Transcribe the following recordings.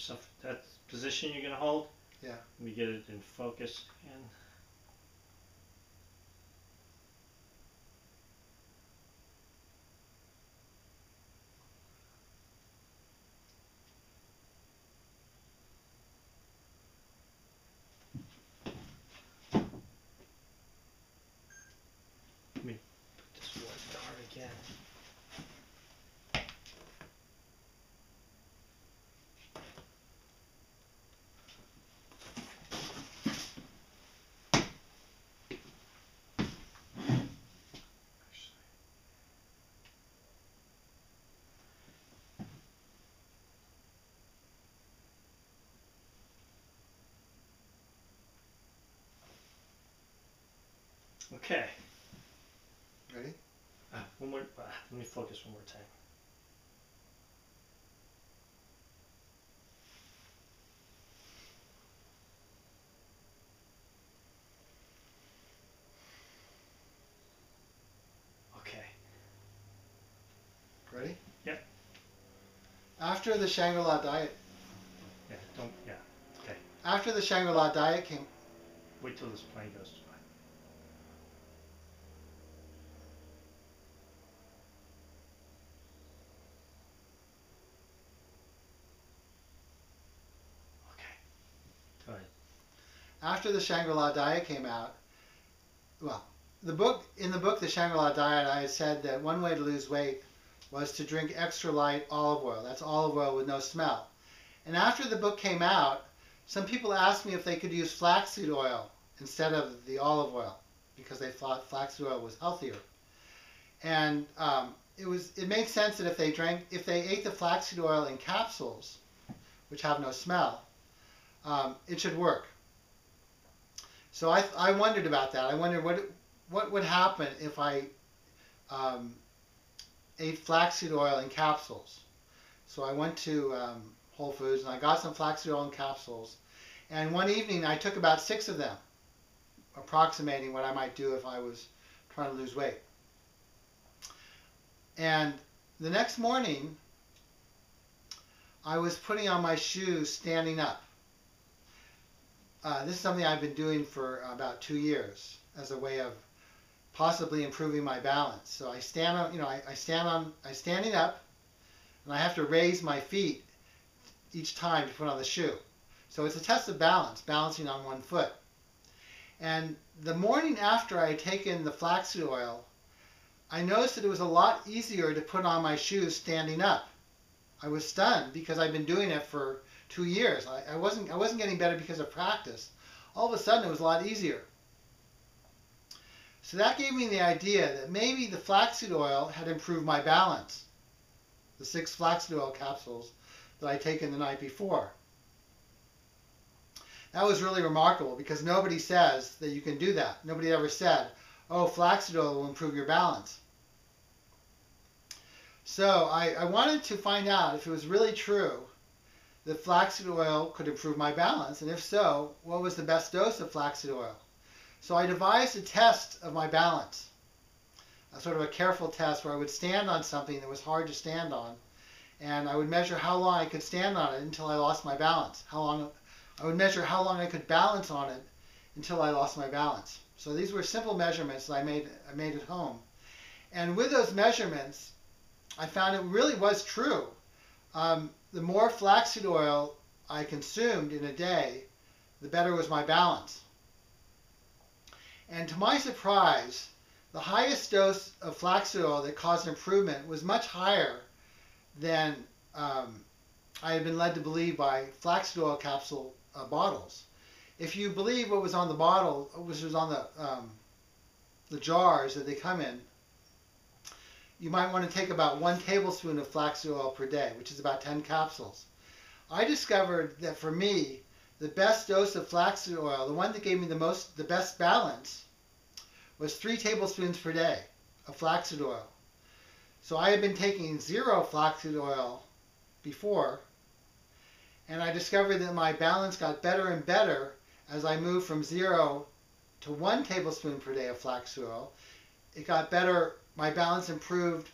yourself that position you're going to hold. Yeah. Let me get it in focus again. Let me put this one card again. Okay. Ready? One more. Let me focus one more time. Okay. Ready? Yep. After the Shangri-La diet. Yeah. Don't. Yeah. Okay. After the Shangri-La diet came. Wait till this plane goes by. Go ahead. After the Shangri-La diet came out, well, in the book, The Shangri-La Diet, I had said that one way to lose weight was to drink extra light olive oil. That's olive oil with no smell. And after the book came out, some people asked me if they could use flaxseed oil instead of the olive oil because they thought flaxseed oil was healthier. And it made sense that if they ate the flaxseed oil in capsules, which have no smell, it should work. So I wondered about that. I wondered what would happen if I ate flaxseed oil in capsules. So I went to Whole Foods and I got some flaxseed oil in capsules. And one evening I took about 6 of them, approximating what I might do if I was trying to lose weight. And the next morning I was putting on my shoes standing up. This is something I've been doing for about 2 years as a way of possibly improving my balance. So I stand on, I'm standing up, and I have to raise my feet each time to put on the shoe. So it's a test of balance, balancing on one foot. And the morning after I had taken the flaxseed oil, I noticed that it was a lot easier to put on my shoes standing up. I was stunned because I'd been doing it for 2 years. I wasn't getting better because of practice. All of a sudden it was a lot easier. So that gave me the idea that maybe the flaxseed oil had improved my balance. The 6 flaxseed oil capsules that I'd taken the night before. That was really remarkable because nobody says that you can do that. Nobody ever said, oh, flaxseed oil will improve your balance. So I wanted to find out if it was really true that flaxseed oil could improve my balance, and if so, what was the best dose of flaxseed oil? So I devised a test of my balance, a sort of a careful test where I would stand on something that was hard to stand on, and I would measure how long I could stand on it until I lost my balance. I would measure how long I could balance on it until I lost my balance. So these were simple measurements that I made at home. And with those measurements, I found it really was true. The more flaxseed oil I consumed in a day, the better was my balance. And to my surprise, the highest dose of flaxseed oil that caused improvement was much higher than I had been led to believe by flaxseed oil capsule bottles. If you believe what was on the bottle, which was on the jars that they come in, you might want to take about 1 tablespoon of flaxseed oil per day, which is about 10 capsules. I discovered that for me, the best dose of flaxseed oil, the one that gave me the best balance, was 3 tablespoons per day of flaxseed oil. So I had been taking 0 flaxseed oil before, and I discovered that my balance got better and better as I moved from 0 to 1 tablespoon per day of flaxseed oil. It got better. My balance improved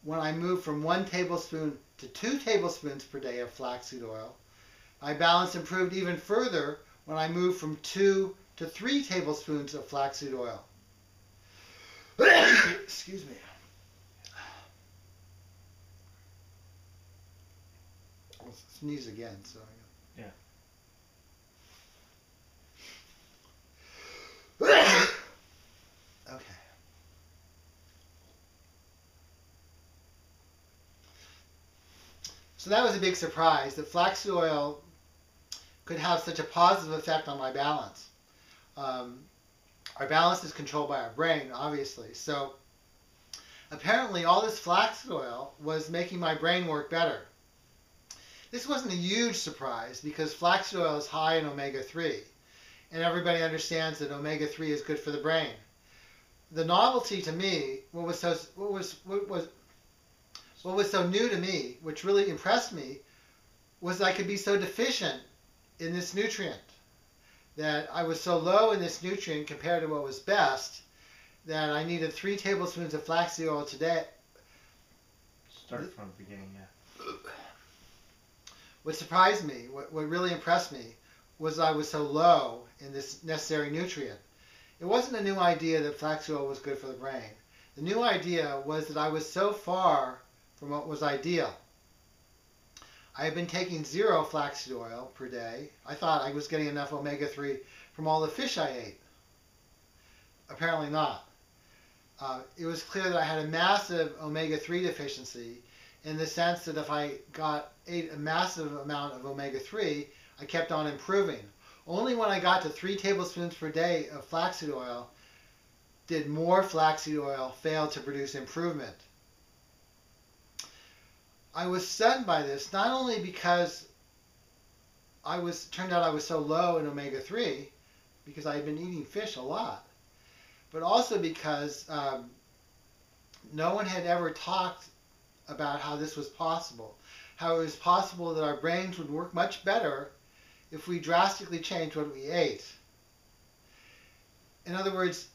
when I moved from 1 tablespoon to 2 tablespoons per day of flaxseed oil. My balance improved even further when I moved from 2 to 3 tablespoons of flaxseed oil. Excuse me. I'll sneeze again, so. Yeah. Okay. So that was a big surprise that flaxseed oil could have such a positive effect on my balance. Our balance is controlled by our brain, obviously. So apparently all this flaxseed oil was making my brain work better. This wasn't a huge surprise because flaxseed oil is high in omega-3, and everybody understands that omega-3 is good for the brain. The novelty to me, what was so new to me, which really impressed me, was that I could be so deficient in this nutrient, that I was so low in this nutrient compared to what was best, that I needed 3 tablespoons of flaxseed oil today. Start from the beginning, yeah. What surprised me, what really impressed me, was I was so low in this necessary nutrient. It wasn't a new idea that flaxseed oil was good for the brain. The new idea was that I was so far from what was ideal. I had been taking 0 flaxseed oil per day. I thought I was getting enough omega-3 from all the fish I ate. Apparently not. It was clear that I had a massive omega-3 deficiency, in the sense that if I ate a massive amount of omega-3, I kept on improving. Only when I got to 3 tablespoons per day of flaxseed oil did more flaxseed oil fail to produce improvement. I was stunned by this, not only because turned out I was so low in omega-3, because I had been eating fish a lot, but also because no one had ever talked about how this was possible, how it was possible that our brains would work much better if we drastically changed what we ate. In other words,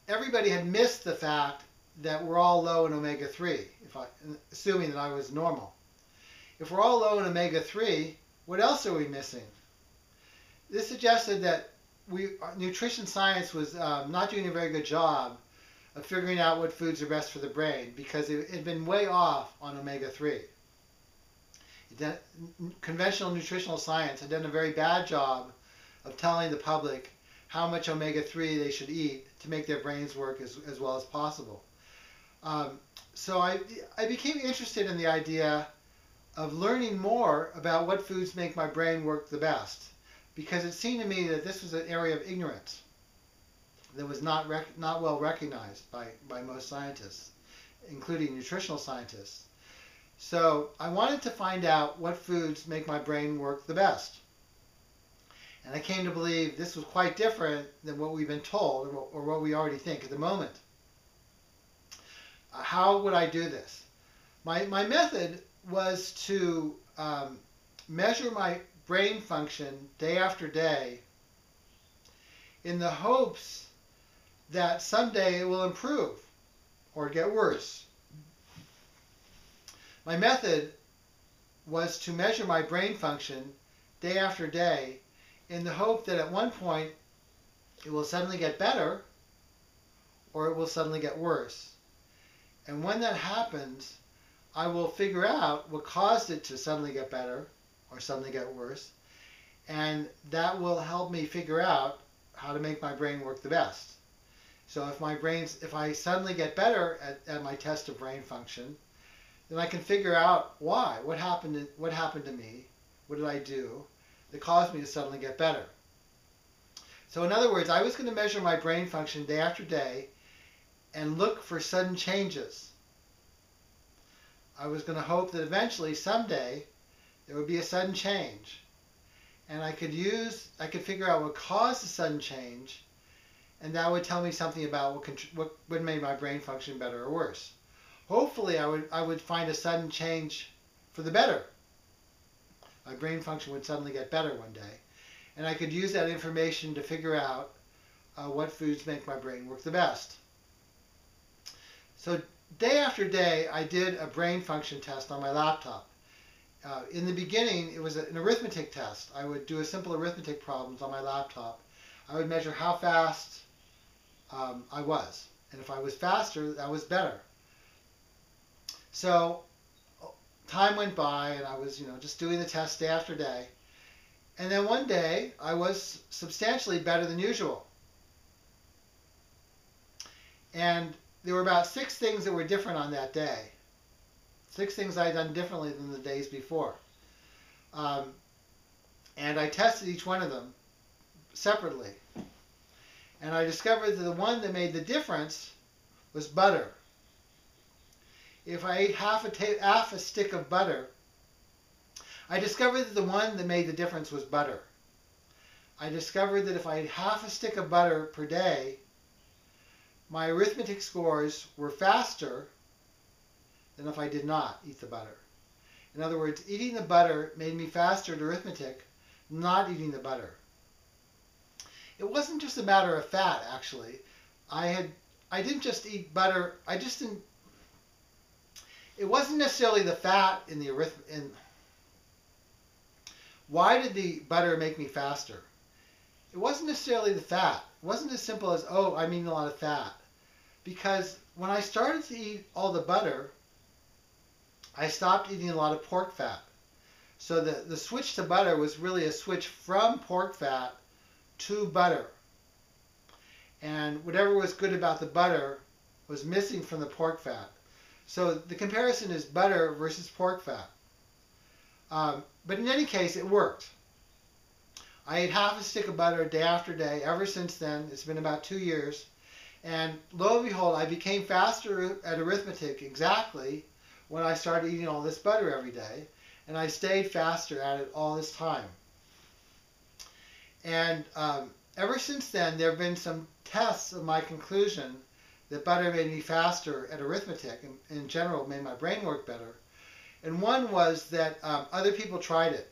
everybody had missed the fact that we're all low in omega-3, assuming that I was normal. If we're all low in omega-3, what else are we missing? This suggested that nutrition science was not doing a very good job of figuring out what foods are best for the brain, because it had been way off on omega-3. Conventional nutritional science had done a very bad job of telling the public how much omega-3 they should eat to make their brains work as well as possible. So I became interested in the idea of learning more about what foods make my brain work the best, because it seemed to me that this was an area of ignorance that was not well recognized by most scientists, including nutritional scientists. So I wanted to find out what foods make my brain work the best. And I came to believe this was quite different than what we've been told or what we already think at the moment. How would I do this? My method was to measure my brain function day after day in the hopes that someday it will improve or get worse. My method was to measure my brain function day after day in the hope that at one point it will suddenly get better or it will suddenly get worse. And when that happens, I will figure out what caused it to suddenly get better or suddenly get worse, and that will help me figure out how to make my brain work the best. So if I suddenly get better at my test of brain function, then I can figure out why. What happened to me? What did I do that caused me to suddenly get better? So in other words, I was going to measure my brain function day after day and look for sudden changes. I was going to hope that eventually, someday, there would be a sudden change. And I could figure out what caused the sudden change, and that would tell me something about what would make my brain function better or worse. Hopefully, I would find a sudden change for the better. My brain function would suddenly get better one day, and I could use that information to figure out what foods make my brain work the best. So day after day, I did a brain function test on my laptop. in the beginning, it was an arithmetic test. I would do a simple arithmetic problems on my laptop. I would measure how fast I was. And if I was faster, that was better. So time went by, and I was, just doing the test day after day. And then one day, I was substantially better than usual. And there were about 6 things that were different on that day. 6 things I had done differently than the days before. And I tested each one of them separately. And I discovered that the one that made the difference was butter. If I ate half a stick of butter, I discovered that the one that made the difference was butter. I discovered that if I ate half a stick of butter per day, my arithmetic scores were faster than if I did not eat the butter. In other words, eating the butter made me faster at arithmetic, not eating the butter. It wasn't just a matter of fat, actually. I didn't just eat butter. It wasn't necessarily the fat in the arithmetic. Why did the butter make me faster? It wasn't necessarily the fat. It wasn't as simple as, oh, I'm eating a lot of fat. Because when I started to eat all the butter, I stopped eating a lot of pork fat. So the switch to butter was really a switch from pork fat to butter. And whatever was good about the butter was missing from the pork fat. So the comparison is butter versus pork fat. But in any case, it worked. I ate half a stick of butter day after day. Ever since then, it's been about 2 years. And lo and behold, I became faster at arithmetic exactly when I started eating all this butter every day. And I stayed faster at it all this time. And ever since then, there have been some tests of my conclusion that butter made me faster at arithmetic, and in general made my brain work better. And one was that other people tried it.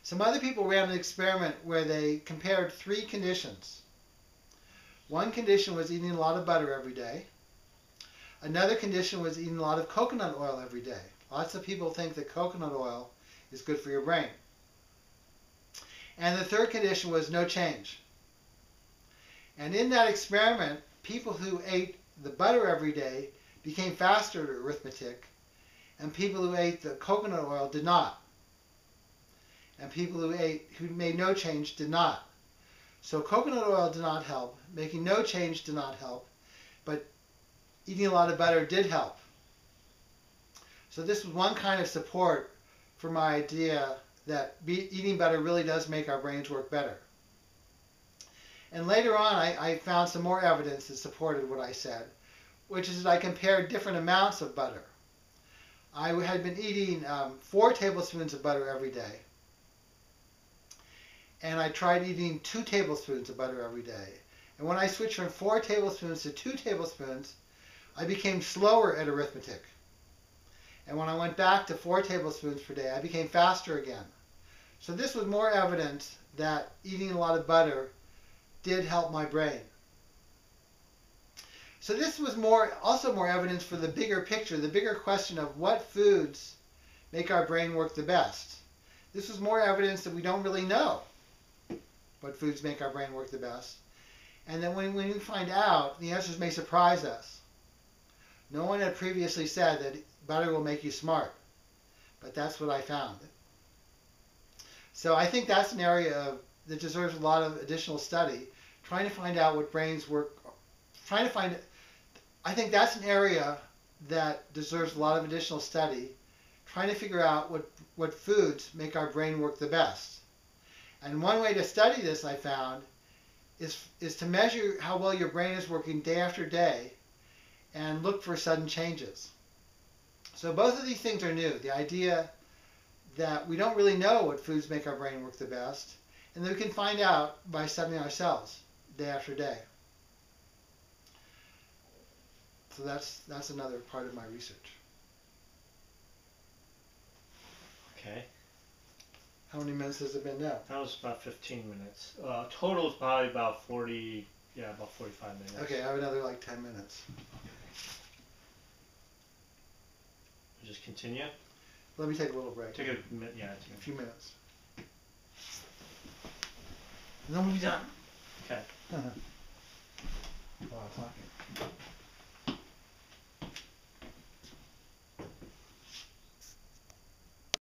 Some other people ran an experiment where they compared 3 conditions. One condition was eating a lot of butter every day. Another condition was eating a lot of coconut oil every day. Lots of people think that coconut oil is good for your brain. And the third condition was no change. And in that experiment, people who ate the butter every day became faster at arithmetic, and people who ate the coconut oil did not. And people who made no change did not. So coconut oil did not help, making no change did not help, but eating a lot of butter did help. So this was one kind of support for my idea that eating butter really does make our brains work better. And later on, I found some more evidence that supported what I said, which is that I compared different amounts of butter. I had been eating 4 tablespoons of butter every day. And I tried eating 2 tablespoons of butter every day. And when I switched from 4 tablespoons to 2 tablespoons, I became slower at arithmetic. And when I went back to 4 tablespoons per day, I became faster again. So this was more evidence that eating a lot of butter did help my brain. So this was also more evidence for the bigger picture, the bigger question of what foods make our brain work the best. This was more evidence that we don't really know what foods make our brain work the best. And then when we find out, the answers may surprise us. No one had previously said that butter will make you smart, but that's what I found. So I think that's an area that deserves a lot of additional study, trying to find out what brains work, I think that's an area that deserves a lot of additional study, trying to figure out what foods make our brain work the best. And one way to study this, I found, is to measure how well your brain is working day after day and look for sudden changes. So both of these things are new. The idea that we don't really know what foods make our brain work the best, and that we can find out by studying ourselves day after day. So that's another part of my research. Okay. How many minutes has it been now? That was about 15 minutes. Total is probably about 45 minutes. Okay, I have another like 10 minutes. Just continue? Let me take a little break. Take a minute. Yeah. A few minutes. And then we'll be done. Okay. A lot of talking.